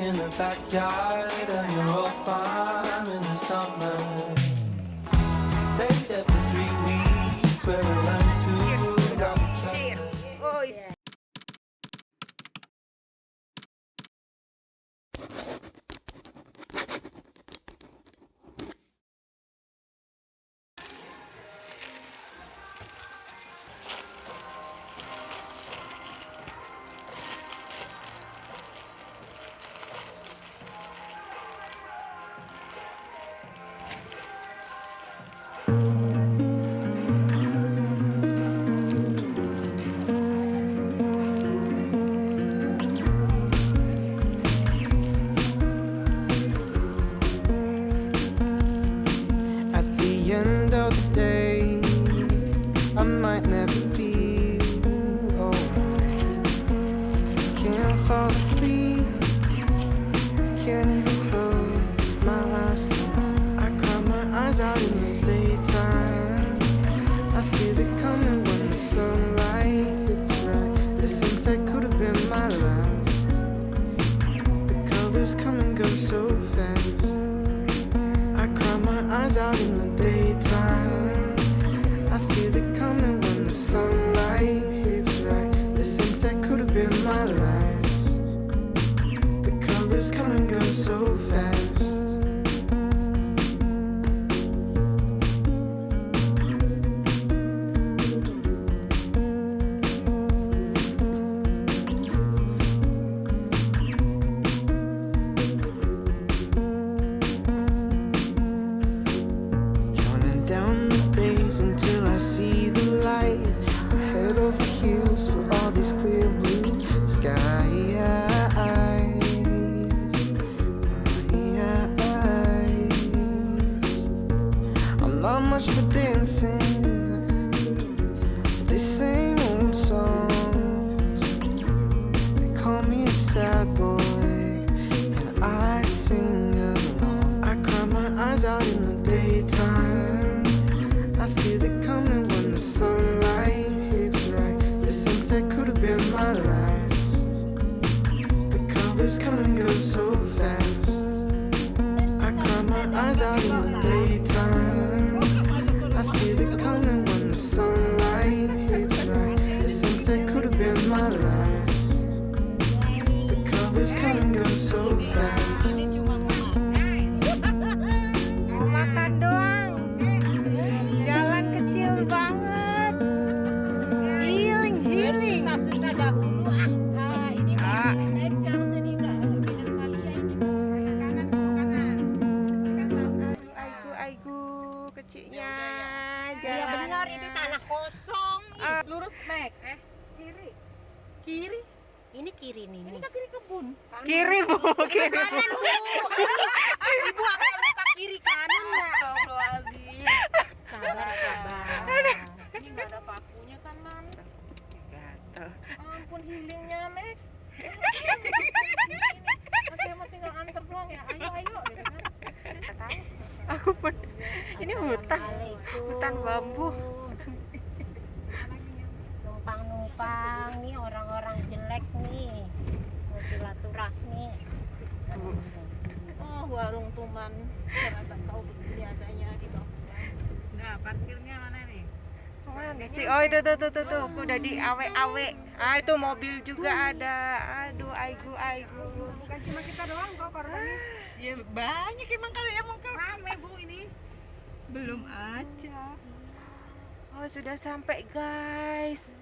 in the backyard of your old farm in the summer. Stayed there for 3 weeks where I learned to love each other. Cheers. Oh, At the end of the day, I might never feel alright. Can't fall asleep, can't even close my eyes tonight. I cry my eyes out in the daytime. I feel it coming when the sunlight hits right. The sunset could have been my last. The colors come and go so fast. I cry my eyes out in the daytime. I feel it coming when the sunlight hits right. The sunset could have been my last. The colors come and go so fast. Counting down the days until I see the light. Head over heels for all these clear blue skies. I'm not much for dancing, but they sing old songs. They call me a sad boy, and I sing along. I cry my eyes out in the daytime. I feel it coming when the sunlight hits right. The sunset could have been my last. The colors come and go so fast. I cry my eyes out in the daytime. I feel it coming when the sunlight hits right. The sunset could have been my last. The colors come and go so fast. mau makan doang. Jalan kecil banget. Healing. Susah dahulu ini Ah. seharusnya nih enggak beda kali ya ini Aigu kecilnya. ya benar itu tanah kosong Lurus Max. Kiri. ini kiri nih ini kan kiri kebun Kiri bu, kiri. kanan bu ibu akan lupa kiri kanan nggak sabar ini nggak ada pakunya kan man Gatel. ampun healingnya Max masih mau tinggal antar doang ya ayo gitu kan Aku pun. Ini hutan bambu. numpang nih orang-orang jelek nih mau silaturahmi warung Tuman ternyata tahu begini adanya di bawah. Nah, parkirnya mana nih? Mana sih? Oh itu tuh. Udah di awe-awe. Ah itu mobil juga ada. Aduh, aigu. Bukan cuma kita doang kok korbannya. Ya banyak emang kalau rame bu ini. Belum aja. Oh sudah sampai guys.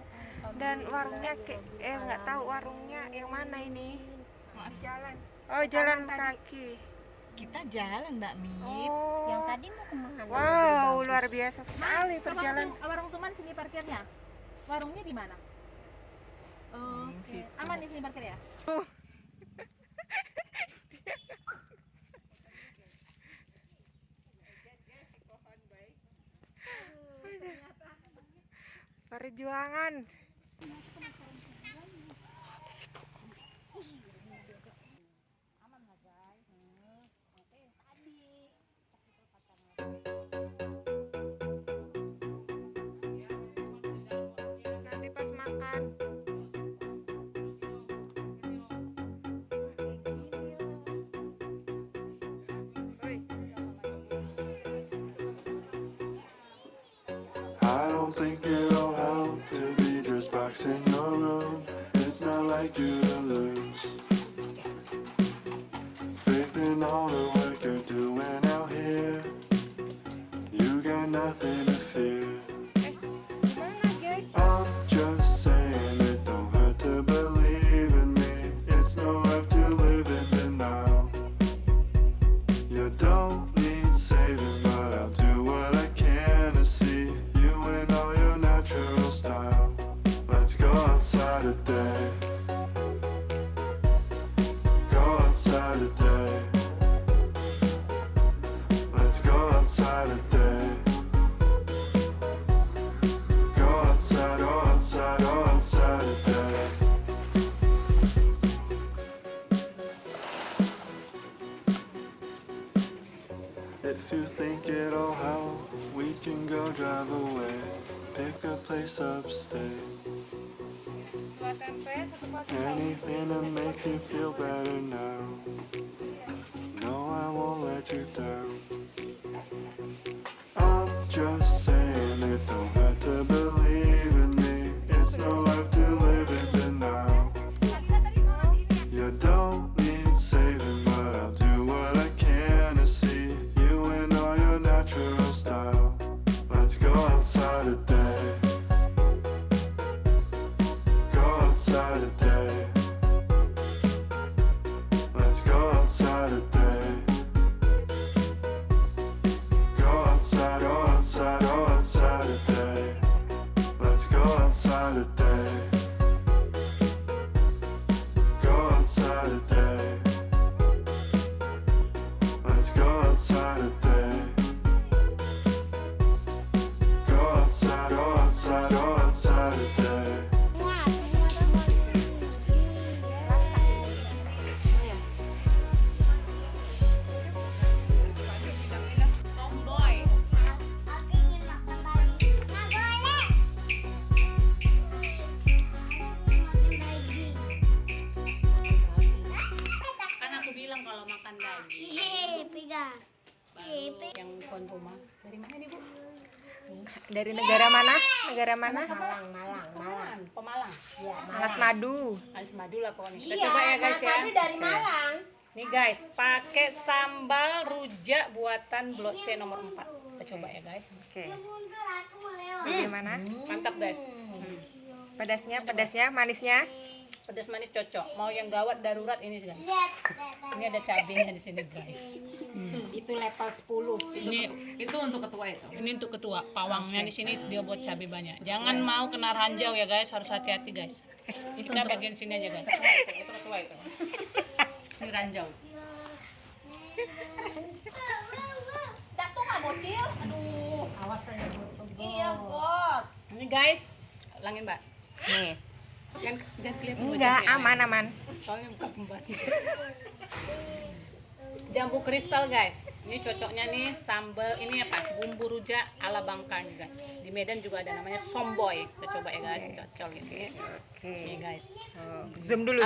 Dan warungnya nggak tahu warungnya yang mana ini. Mas jalan. Oh jalan kaki. Kita jalan Mbak Mit. Oh. Yang tadi mau kemana? Wow luar biasa sekali perjalanan. Warung Tuman sini parkirnya. Warungnya di mana? Oh, situ. aman di sini parkir ya? Perjuangan. Nanti pas makan. don't think it'll help to be just boxing your room. It's not like you to lose faith in all the work you're doing out here. You got nothing to fear. I'm just saying it don't hurt to believe in me. It's no life to live in the now. You don't need saving, but I'll do what I can to see you in all your natural style. Let's go outside today. Go outside today. Let's go outside today. Go outside, oh outside, oh outside today. If you think it'll help, we can go drive away. Pick a place upstate. Anything to make you feel better now. No, I won't let you down. I'm just saying it don't hurt to believe in me. It's no life to live in the now. You don't need saving, but I'll do what I can to see you in all your natural style. Let's go outside today. Go outside today. Let's go outside today. Go outside, oh outside, oh outside today. Let's go outside today. Go outside today. Let's go outside today. Go outside, oh outside, oh outside today. Kan aku bilang kalau makan daging. Yang tuan rumah dari mana nih Bu? Dari negara mana? Negara mana? Malang. Pemalang. Alas Madu. Alis madu lah pokoknya. Kita coba ya guys ya. dari Malang. Nih guys, pakai sambal rujak buatan Blok C nomor 4. Kita coba ya guys. Oke. Bagaimana? Mantap guys. Pedasnya, manisnya? Pedas manis cocok. Mau yang gawat darurat ini guys. Ini ada cabenya di sini guys. Itu level 10. Itu untuk ketua itu. Ini untuk ketua. Pawangnya di sini dia buat cabai banyak. Jangan mau kena ranjau ya guys, harus hati-hati guys. Kita bagian sini aja guys. Itu ketua itu. Ini ranjau. Jatuh nggak bocil? Aduh. Awas aja. Iya God. Ini guys, langin Mbak. Nih. Jangan kelihatan Enggak, wajahnya. aman. Soalnya buka pembantu. Jambu kristal guys. Ini cocoknya nih sambal ini apa? Bumbu rujak ala Bangka nih guys. Di Medan juga ada namanya somboy. Kita coba ya guys, cocok ini. Oke. Nih guys. Zoom dulu.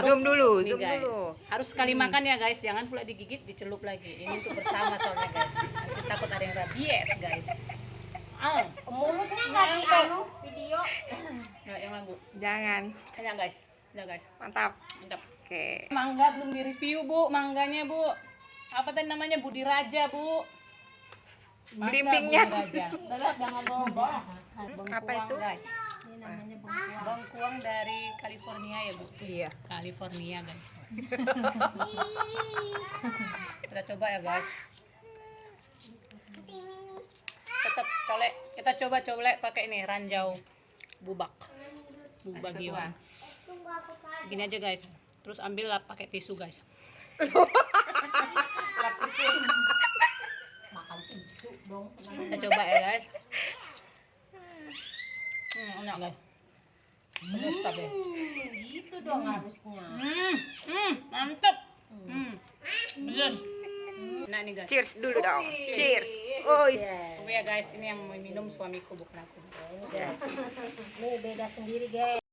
Nih, guys. Harus sekali makan ya guys, jangan pula digigit, dicelup lagi. Ini untuk bersama soalnya guys. Nanti takut ada yang rabies guys. Mulutnya nggak di anu video. Nggak yang lagu. Jangan. Hanya guys. Ya guys. Mantap. Mantap. Oke. Mangga belum direview Bu, mangganya Bu. Apa tadi namanya Budi Raja Bu? Mangga Belimbingnya. Budi Raja. Jangan bohong. Apa itu? Guys. Bengkuang dari California ya Bu? Iya. California guys. Kita coba ya guys. Tetap colek. Kita coba pakai ini ranjau bubak. Bubagiwan. Segini aja guys. Terus ambil lah pakai tisu guys. Makan tisu dong. Kita coba ya guys. Enak guys. Pedas tapi. Gitu dong harusnya. Mantep. Pedas. Nah nih guys. Cheers dulu dong. Cheers. Coba ya guys, ini yang mau minum suamiku bukan aku. Ini beda sendiri guys.